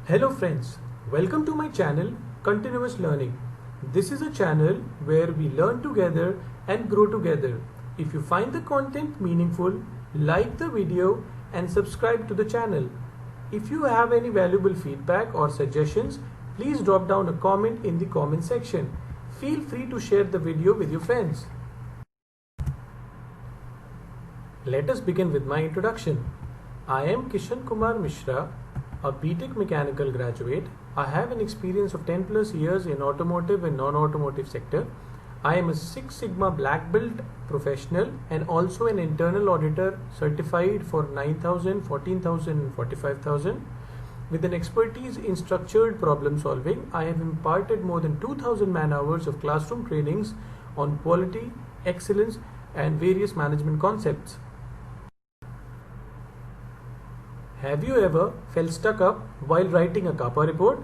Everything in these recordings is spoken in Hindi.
Hello friends, welcome to my channel Continuous Learning. This is a channel where we learn together and grow together. If you find the content meaningful, like the video and subscribe to the channel. If you have any valuable feedback or suggestions, please drop down a comment in the comment section. Feel free to share the video with your friends. Let us begin with my introduction. I am Kishan Kumar Mishra, a BTech Mechanical graduate. I have an experience of 10 plus years in automotive and non-automotive sector. I am a Six Sigma Black Belt professional and also an internal auditor certified for 9000, 14000 and 45000. With an expertise in structured problem solving, I have imparted more than 2000 man hours of classroom trainings on quality, excellence and various management concepts. Have you ever felt stuck up while writing a CAPA report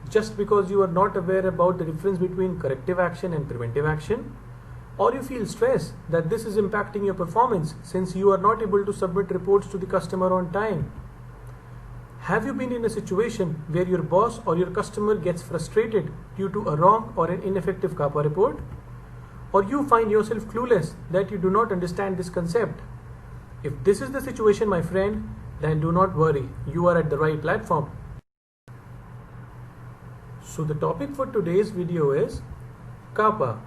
just because you are not aware about the difference between corrective action and preventive action? Or you feel stress that this is impacting your performance since you are not able to submit reports to the customer on time? Have you been in a situation where your boss or your customer gets frustrated due to a wrong or an ineffective CAPA report? Or you find yourself clueless that you do not understand this concept? If this is the situation, my friend, then do not worry, you are at the right platform. So the topic for today's video is CAPA.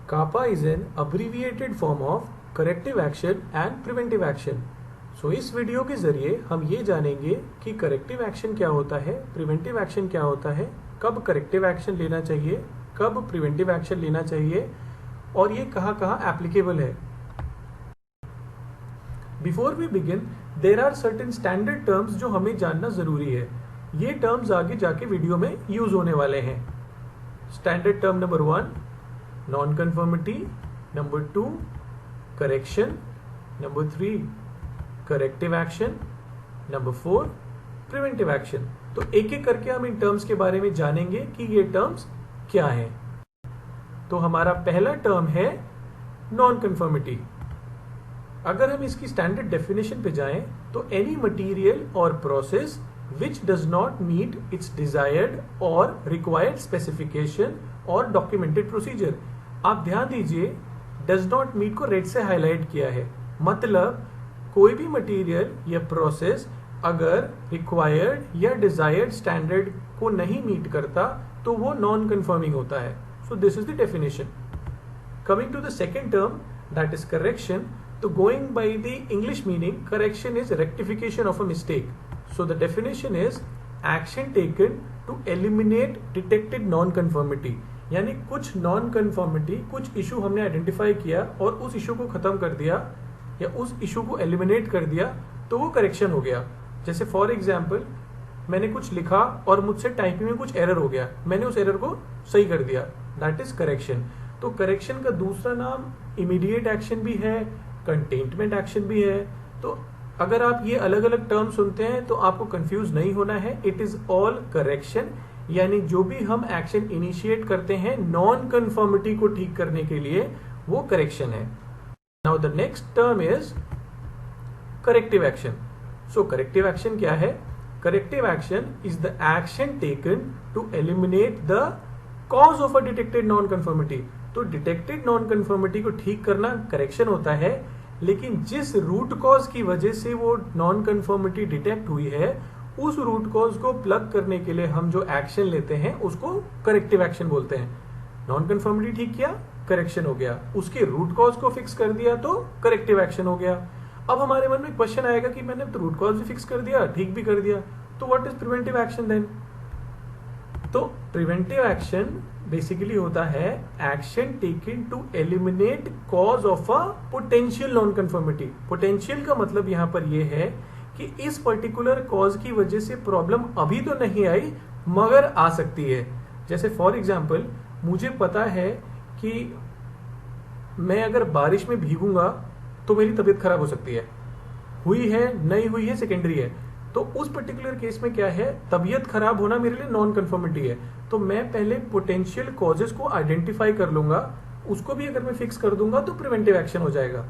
CAPA is an abbreviated form of corrective action and preventive action. So इस वीडियो के जरिए हम ये जानेंगे कि करेक्टिव एक्शन क्या होता है, प्रिवेंटिव एक्शन क्या होता है, कब करेक्टिव एक्शन लेना चाहिए, कब प्रिवेंटिव एक्शन लेना चाहिए और ये कहाँ एप्लीकेबल है. Before we begin, there are certain standard terms जो हमें जानना जरूरी है. ये टर्म्स आगे जाके वीडियो में यूज होने वाले हैं. Standard term number 1 non conformity, number 2 correction, number 3 corrective action, number 4 preventive action. तो एक एक करके हम इन टर्म्स के बारे में जानेंगे कि ये टर्म्स क्या हैं. तो हमारा पहला टर्म है नॉन कन्फर्मिटी. अगर हम इसकी स्टैंडर्ड डेफिनेशन पे जाएं तो any material or process which does not meet its desired or required specification or documented procedure. आप ध्यान दीजिए, डज नॉट मीट को रेड से हाईलाइट किया है. मतलब कोई भी मटेरियल या प्रोसेस अगर रिक्वायर्ड या डिजायर्ड स्टैंडर्ड को नहीं मीट करता तो वो नॉन कंफर्मिंग होता है. So this is the definition. Coming to the second term, that is correction. So going by the English meaning, correction is rectification of a mistake. So the definition is action taken to eliminate detected non-conformity. यानी कुछ non-conformity, कुछ इशू हमने आइडेंटिफाई किया और उस इशू को खत्म कर दिया या उस इशू को एलिमिनेट कर दिया तो वो करेक्शन हो गया. जैसे फॉर एग्जाम्पल, मैंने कुछ लिखा और मुझसे टाइपिंग में कुछ एरर हो गया, मैंने उस एरर को सही कर दिया, दैट इज करेक्शन. तो करेक्शन का दूसरा नाम इमीडिएट एक्शन भी है, कंटेनमेंट एक्शन भी है. तो अगर आप ये अलग अलग टर्म सुनते हैं तो आपको कंफ्यूज नहीं होना है. It is all correction. यानी जो भी हम एक्शन इनिशिएट करते हैं नॉन कंफर्मिटी को ठीक करने के लिए, वो करेक्शन है. Now the next term is corrective action. So corrective action क्या है? Corrective action is the action taken to eliminate the cause of a detected non conformity. तो डिटेक्टेड नॉन कंफर्मिटी को ठीक करना करेक्शन होता है, लेकिन जिस रूट कॉज की वजह से वो नॉन कंफर्मिटी डिटेक्ट हुई है, उस रूट कॉज को प्लग करने के लिए हम जो एक्शन लेते हैं उसको करेक्टिव एक्शन बोलते हैं. नॉन कंफर्मिटी ठीक किया, करेक्शन हो गया. उसके रूट कॉज को फिक्स कर दिया तो करेक्टिव एक्शन हो गया. अब हमारे मन में क्वेश्चन आएगा कि मैंने तो रूट कॉज भी फिक्स कर दिया, ठीक भी कर दिया, तो what is preventive action then? तो प्रिवेंटिव एक्शन बेसिकली होता है action taken to eliminate cause of a potential non conformity. Potential का मतलब यहां पर यह है कि इस पर्टिकुलर कॉज की वजह से प्रॉब्लम अभी तो नहीं आई मगर आ सकती है. जैसे फॉर एग्जांपल, मुझे पता है कि मैं अगर बारिश में भीगूंगा तो मेरी तबीयत खराब हो सकती है. हुई है नहीं हुई है सेकेंडरी है. तो उस पर्टिकुलर केस में क्या है, तबीयत खराब होना मेरे लिए नॉन कंफर्मिटी है. तो मैं पहले पोटेंशियल कॉजेस को आइडेंटिफाई कर लूंगा, उसको भी अगर मैं फिक्स कर दूंगा तो प्रिवेंटिव एक्शन हो जाएगा.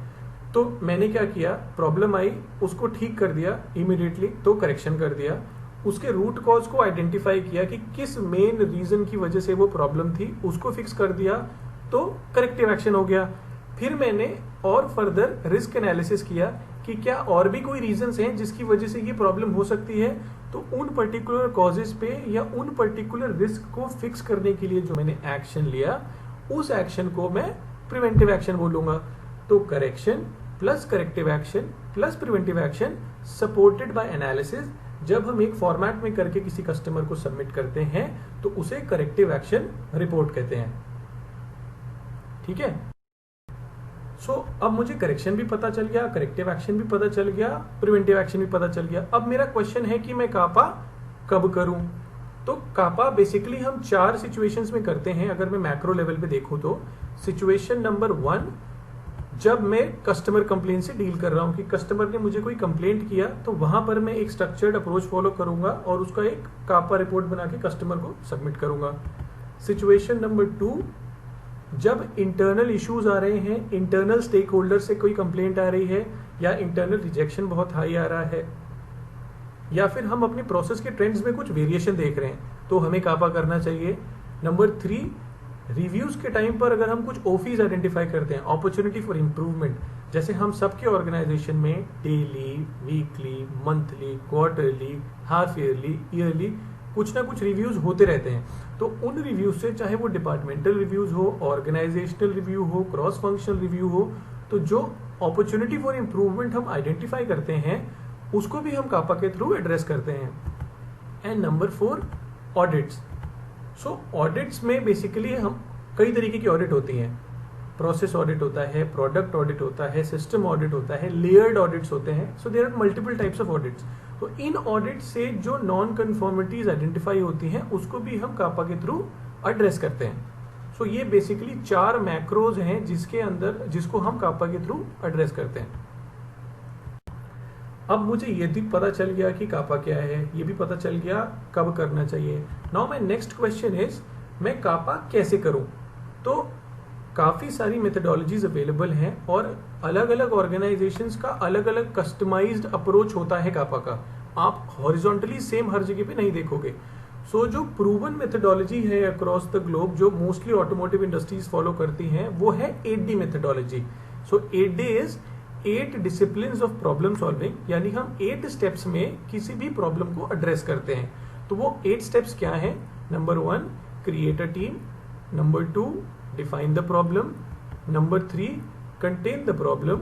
तो मैंने क्या किया, प्रॉब्लम आई, उसको ठीक कर दिया इमीडिएटली, तो करेक्शन कर दिया। उसके रूट कॉज को आइडेंटिफाई किया कि किस मेन रीजन की वजह से वो प्रॉब्लम थी, उसको फिक्स कर दिया, तो करेक्टिव एक्शन हो गया। फिर मैंने और फर्दर रिस्क एनालिसिस किया कि क्या और भी कोई रीजंस हैं जिसकी वजह से ये प्रॉब्लम हो सकती है, तो उन पर्टिकुलर कॉजेस पे या उन पर्टिकुलर रिस्क को फिक्स करने के लिए जो मैंने एक्शन लिया, उस एक्शन को मैं प्रिवेंटिव एक्शन बोलूंगा। तो correction plus corrective action plus preventive action supported by analysis, जब हम एक फॉर्मेट में करके किसी कस्टमर को सबमिट करते हैं तो उसे करेक्टिव एक्शन रिपोर्ट कहते हैं। ठीक है। सो अब मुझे करेक्शन भी पता चल गया, करेक्टिव एक्शन भी पता चल गया, प्रिवेंटिव एक्शन भी पता चल गया। अब मेरा क्वेश्चन है कि मैं कापा कब करूं। तो कापा बेसिकली हम 4 सिचुएशंस में करते हैं। अगर मैं मैक्रो लेवल पे देखूं तो सिचुएशन नंबर 1, जब मैं कस्टमर कंप्लेंट से डील कर रहा हूं कि कस्टमर ने मुझे कोई कंप्लेंट किया, तो वहां पर मैं एक स्ट्रक्चर्ड अप्रोच फॉलो करूंगा और उसका एक कापा रिपोर्ट बना के कस्टमर को सबमिट करूंगा। सिचुएशन नंबर 2, जब इंटरनल इश्यूज आ रहे हैं, इंटरनल स्टेक होल्डर से कोई कंप्लेंट आ रही है, या इंटरनल रिजेक्शन बहुत हाई आ रहा है, या फिर हम अपने प्रोसेस के ट्रेंड्स में कुछ वेरिएशन देख रहे हैं, तो हमें कापा करना चाहिए। नंबर 3, रिव्यूज के टाइम पर अगर हम कुछ ओफीज आइडेंटिफाई करते हैं, अपॉर्चुनिटी फॉर इम्प्रूवमेंट, जैसे हम सबके ऑर्गेनाइजेशन में daily, weekly, monthly, quarterly, half yearly, yearly कुछ ना कुछ रिव्यूज होते रहते हैं। तो उन रिव्यूज से, चाहे वो डिपार्टमेंटल रिव्यूज हो, ऑर्गेनाइजेशनल रिव्यू हो, क्रॉस फंक्शनल रिव्यू हो, तो जो अपॉर्चुनिटी फॉर इम्प्रूवमेंट हम आइडेंटिफाई करते हैं उसको भी हम कापा के थ्रू एड्रेस करते हैं। And number 4, audits. So audits में बेसिकली हम कई तरीके की ऑडिट होती हैं। प्रोसेस ऑडिट होता है, प्रोडक्ट ऑडिट होता है, सिस्टम ऑडिट होता है, लेयर्ड ऑडिट्स होते हैं। So there are multiple types of audits. तो इन ऑडिट से जो नॉन कन्फॉर्मिटीज आइडेंटिफाई होती हैं उसको भी हम कापा के थ्रू एड्रेस करते हैं। सो ये बेसिकली 4 मैक्रोज हैं जिसको हम कापा के थ्रू एड्रेस करते हैं। अब मुझे ये भी पता चल गया कि कापा क्या है, ये भी पता चल गया कब करना चाहिए। Now my next question is, मैं कापा कैसे करूं। तो काफी सारी मेथडोलॉजीज अवेलेबल हैं और अलग अलग ऑर्गेनाइजेशंस का अलग अलग कस्टमाइज्ड अप्रोच होता है कापा का। आप हॉरिजॉन्टली सेम हर जगह पे नहीं देखोगे। सो जो प्रूवन मेथडोलॉजी है अक्रॉस द ग्लोब, जो मोस्टली ऑटोमोटिव इंडस्ट्रीज फॉलो करती हैं, वो है 8D methodology. So 8D is 8 disciplines of problem solving, यानी हम 8 स्टेप्स में किसी भी प्रॉब्लम को एड्रेस करते हैं। तो वो 8 स्टेप्स क्या हैं? Number 1, create a team. Number 2, define the problem. Number 3, contain the problem.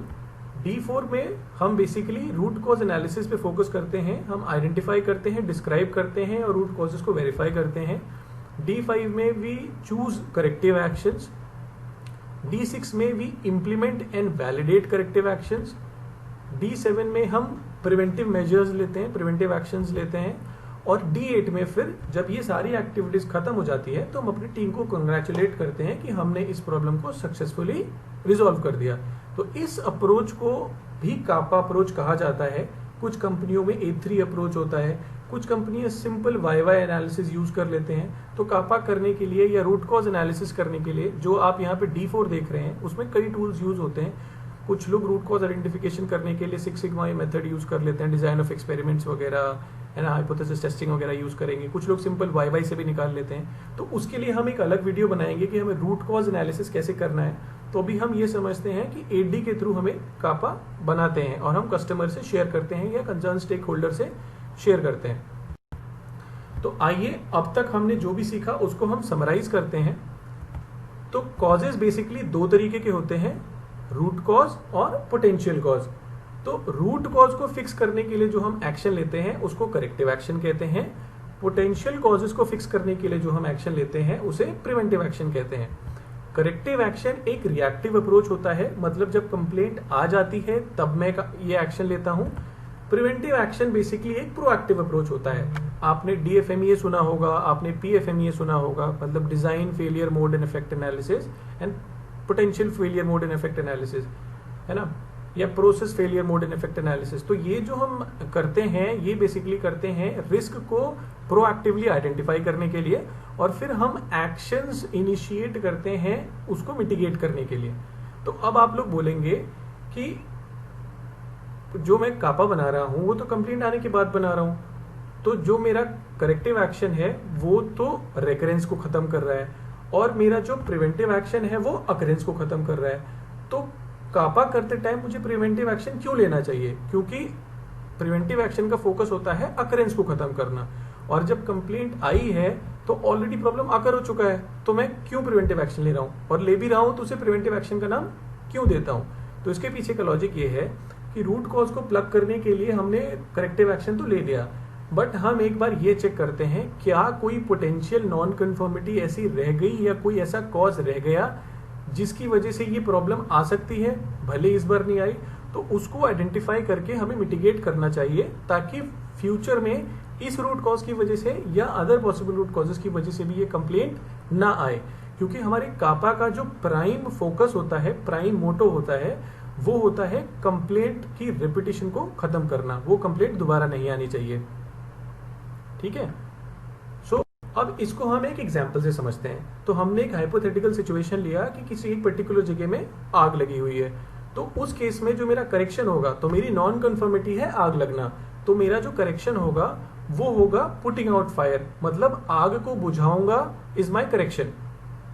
D4 में हम बेसिकली रूट कॉज एनालिसिस पे फोकस करते हैं। हम आइडेंटिफाई करते हैं, डिस्क्राइब करते हैं और रूट कॉजेस को वेरीफाई करते हैं। D5 में we choose corrective actions. D6 में we implement and validate corrective actions. D7 में हम प्रिवेंटिव मेजर्स लेते हैं, प्रिवेंटिव एक्शंस लेते हैं। और D8 में फिर जब ये सारी एक्टिविटीज खत्म हो जाती है तो हम अपनी टीम को कंग्रेचुलेट करते हैं कि हमने इस प्रॉब्लम को सक्सेसफुली रिजॉल्व कर दिया। तो इस अप्रोच को भी कापा अप्रोच कहा जाता है। कुछ कंपनियों में A3 अप्रोच होता है, कुछ कंपनियां सिंपल YY एनालिसिस यूज कर लेते हैं। तो कापा करने के लिए या रूट कॉज एनालिसिस करने के लिए जो आप यहाँ पे D4 देख रहे हैं, उसमें कई टूल्स यूज होते हैं। कुछ लोग रूट कॉज आइडेंटिफिकेशन करने के लिए 6 सिग्मा मेथड यूज कर लेते हैं, डिजाइन ऑफ एक्सपेरिमेंट्स वगैरह, है ना, हाइपोथेसिस टेस्टिंग वगैरह यूज करेंगे। कुछ लोग सिंपल YY से भी निकाल लेते हैं। तो उसके लिए हम एक अलग वीडियो बनाएंगे कि हमें रूट कॉज एनालिसिस कैसे करना है। तो अभी हम ये समझते हैं कि 8D के थ्रू हमें कापा बनाते हैं और हम कस्टमर से शेयर करते हैं या कंसर्न स्टेक होल्डर से शेयर करते हैं। तो आइए अब तक हमने जो भी सीखा उसको हम समराइज करते हैं। तो कॉजेज बेसिकली 2 तरीके के होते हैं, रूट कॉज और पोटेंशियल कॉज। तो रूट कॉज को फिक्स करने के लिए जो हम एक्शन लेते हैं उसको करेक्टिव एक्शन कहते हैं। पोटेंशियल कॉजेज को फिक्स करने के लिए जो हम एक्शन लेते हैं उसे प्रिवेंटिव एक्शन कहते हैं। करेक्टिव एक्शन एक रिएक्टिव अप्रोच होता है, मतलब जब कंप्लेंट आ जाती है तब मैं ये एक्शन लेता हूं। प्रिवेंटिव एक्शन बेसिकली एक प्रोएक्टिव अप्रोच होता है। आपने DFMEA सुना होगा, आपने PFMEA सुना होगा, मतलब design failure mode and effect analysis and potential failure mode and effect analysis, है ना, या process failure mode and effect analysis. तो ये जो हम करते हैं ये बेसिकली करते हैं रिस्क को प्रोएक्टिवली आइडेंटिफाई करने के लिए और फिर हम एक्शंस इनिशिएट करते हैं उसको मिटिगेट करने के लिए। तो अब आप लोग बोलेंगे कि जो मैं कापा बना रहा हूँ वो तो कंप्लेंट आने के बाद बना रहा हूँ, तो जो मेरा करेक्टिव एक्शन है वो तो रेकरेंस को खत्म कर रहा है और मेरा जो प्रिवेंटिव एक्शन है वो अकरेंस को खत्म कर रहा है। तो कापा करते टाइम मुझे प्रिवेंटिव एक्शन क्यों लेना चाहिए? क्योंकि प्रिवेंटिव एक्शन का फोकस होता है अकरेंस को खत्म करना, और जब कंप्लेंट आई है तो ऑलरेडी प्रॉब्लम आकर हो चुका है, तो मैं क्यों प्रिवेंटिव एक्शन ले रहा हूँ, और ले भी रहा हूँ तो उसे प्रिवेंटिव एक्शन का नाम क्यों देता हूँ? तो इसके पीछे का लॉजिक ये है कि रूट कॉज को प्लग करने के लिए हमने करेक्टिव एक्शन तो ले लिया, बट हम एक बार ये चेक करते हैं क्या कोई पोटेंशियल नॉन कन्फर्मिटी ऐसी रह गई या कोई ऐसा कॉज रह गया जिसकी वजह से ये प्रॉब्लम आ सकती है, भले इस बार नहीं आई, तो उसको आइडेंटिफाई करके हमें मिटिगेट करना चाहिए ताकि फ्यूचर में इस रूट कॉज की वजह से या अदर पॉसिबल रूट कॉजेस की वजह से भी ये कंप्लेंट ना आए। क्योंकि हमारे कापा का जो प्राइम फोकस होता है, प्राइम मोटो होता है, वो होता है कंप्लेंट की रिपीटिशन को खत्म करना, वो कंप्लेंट दोबारा नहीं आनी चाहिए। ठीक है, सो अब इसको हम एक एग्जांपल से समझते हैं। तो हमने एक हाइपोथेटिकल सिचुएशन लिया कि किसी एक पर्टिकुलर जगह में आग लगी हुई है, तो उस केस में जो मेरा करेक्शन होगा, तो मेरी नॉन कन्फर्मिटी है आग लगना, तो मेरा जो करेक्शन होगा वो होगा पुटिंग आउट फायर, मतलब आग को बुझाऊंगा इज माई करेक्शन।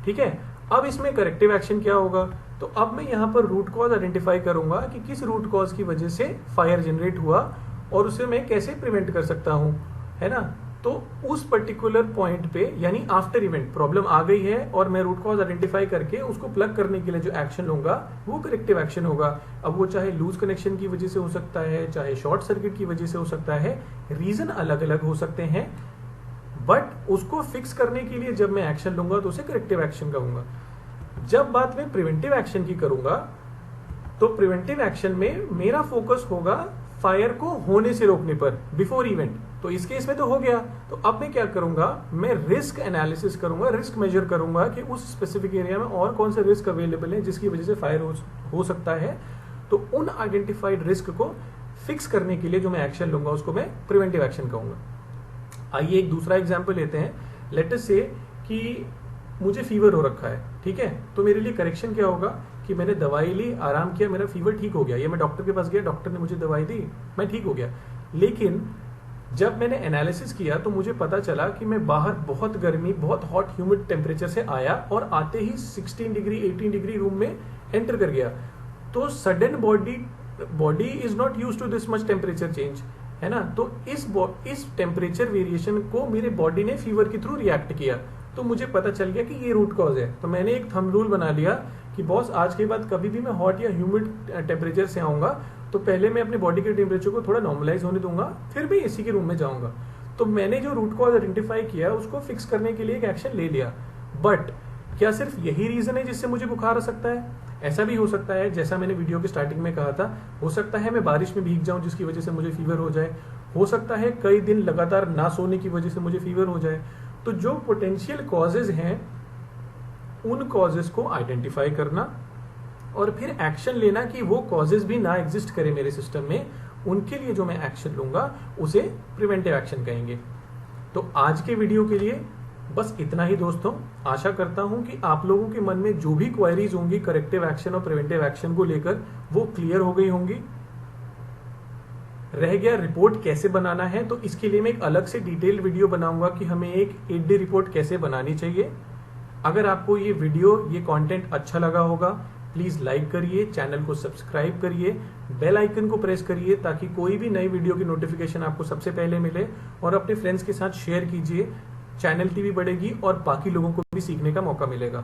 ठीक है, अब इसमें करेक्टिव एक्शन क्या होगा? तो अब मैं यहाँ पर रूट कॉज आइडेंटिफाई करूंगा कि किस रूट कॉज की वजह से फायर जनरेट हुआ और उसे मैं कैसे प्रिवेंट कर सकता हूं, है ना। तो उस पर्टिकुलर पॉइंट पे, यानी आफ्टर इवेंट प्रॉब्लम आ गई है और मैं रूट कॉज आइडेंटिफाई करके उसको प्लग करने के लिए जो एक्शन लूंगा वो करेक्टिव एक्शन होगा। अब वो चाहे लूज कनेक्शन की वजह से हो सकता है, चाहे शॉर्ट सर्किट की वजह से हो सकता है, रीजन अलग अलग हो सकते हैं, बट उसको फिक्स करने के लिए जब मैं एक्शन लूंगा तो उसे करेक्टिव एक्शन कहूंगा। जब बात मैं प्रिवेंटिव एक्शन की करूंगा तो प्रिवेंटिव एक्शन में मेरा फोकस होगा फायर को होने से रोकने पर, बिफोर इवेंट। तो इस केस में तो हो गया, तो अब मैं क्या करूंगा, मैं रिस्क एनालिसिस करूंगा, रिस्क मेजर करूंगा कि उस स्पेसिफिक एरिया में और कौन से रिस्क अवेलेबल है जिसकी वजह से फायर हो सकता है। तो उन आइडेंटिफाइड रिस्क को फिक्स करने के लिए जो मैं एक्शन लूंगा उसको मैं प्रिवेंटिव एक्शन कहूंगा। आइए एक दूसरा एग्जाम्पल लेते हैं। लेट अस से कि मुझे फीवर हो रखा है, ठीक है, तो मेरे लिए करेक्शन क्या होगा कि मैंने दवाई ली, आराम किया, मेरा फीवर ठीक हो गया, या मैं डॉक्टर के पास गया, डॉक्टर ने मुझे दवाई दी, मैं ठीक हो गया। लेकिन जब मैंने एनालिसिस किया तो मुझे पता चला कि मैं बाहर बहुत गर्मी, बहुत हॉट ह्यूमिड टेम्परेचर से आया और आते ही 16 डिग्री 18 डिग्री रूम में एंटर कर गया। तो sudden body is not used to this much temperature change, है ना। तो इस टेम्परेचर वेरिएशन को मेरे बॉडी ने फीवर के थ्रू रिएक्ट किया, तो मुझे पता चल गया कि ये रूट कॉज है। तो मैंने एक थंब रूल बना लिया कि बॉस आज के बाद कभी भी मैं हॉट या ह्यूमिड टेम्परेचर से आऊंगा तो पहले मैं अपने बॉडी के टेम्परेचर को थोड़ा नॉर्मलाइज होने दूंगा, फिर भी एसी के रूम में जाऊंगा। तो मैंने जो रूट कॉज आइडेंटिफाई किया उसको फिक्स करने के लिए एक एक्शन ले लिया। बट क्या सिर्फ यही रीजन है जिससे मुझे बुखार आ सकता है? ऐसा भी हो सकता है, जैसा मैंने वीडियो के स्टार्टिंग में कहा था, हो सकता है मैं बारिश में भीग जाऊं जिसकी वजह से मुझे फीवर हो जाए, हो सकता है कई दिन लगातार ना सोने की वजह से मुझे फीवर हो जाए। तो जो पोटेंशियल कॉजेज हैं उन कॉजेज को आइडेंटिफाई करना और फिर एक्शन लेना कि वो कॉजेज भी ना एग्जिस्ट करे मेरे सिस्टम में, उनके लिए जो मैं एक्शन लूंगा उसे प्रिवेंटिव एक्शन कहेंगे। तो आज के वीडियो के लिए बस इतना ही दोस्तों। आशा करता हूं कि आप लोगों के मन में जो भी क्वेरीज होंगी करेक्टिव एक्शन और प्रिवेंटिव एक्शन को लेकर वो क्लियर हो गई होंगी। रह गया रिपोर्ट कैसे बनाना है, तो इसके लिए मैं एक अलग से डिटेल वीडियो बनाऊंगा कि हमें एक 8D रिपोर्ट कैसे बनानी चाहिए। अगर आपको ये वीडियो, ये कंटेंट अच्छा लगा होगा, प्लीज लाइक करिए, चैनल को सब्सक्राइब करिए, बेल आइकन को प्रेस करिए ताकि कोई भी नई वीडियो की नोटिफिकेशन आपको सबसे पहले मिले, और अपने फ्रेंड्स के साथ शेयर कीजिए। चैनल की भी बढ़ेगी और बाकी लोगों को भी सीखने का मौका मिलेगा।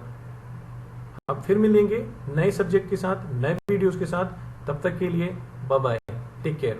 अब फिर मिलेंगे नए सब्जेक्ट के साथ, नए वीडियोस के साथ। तब तक के लिए बाय बाय, टेक केयर।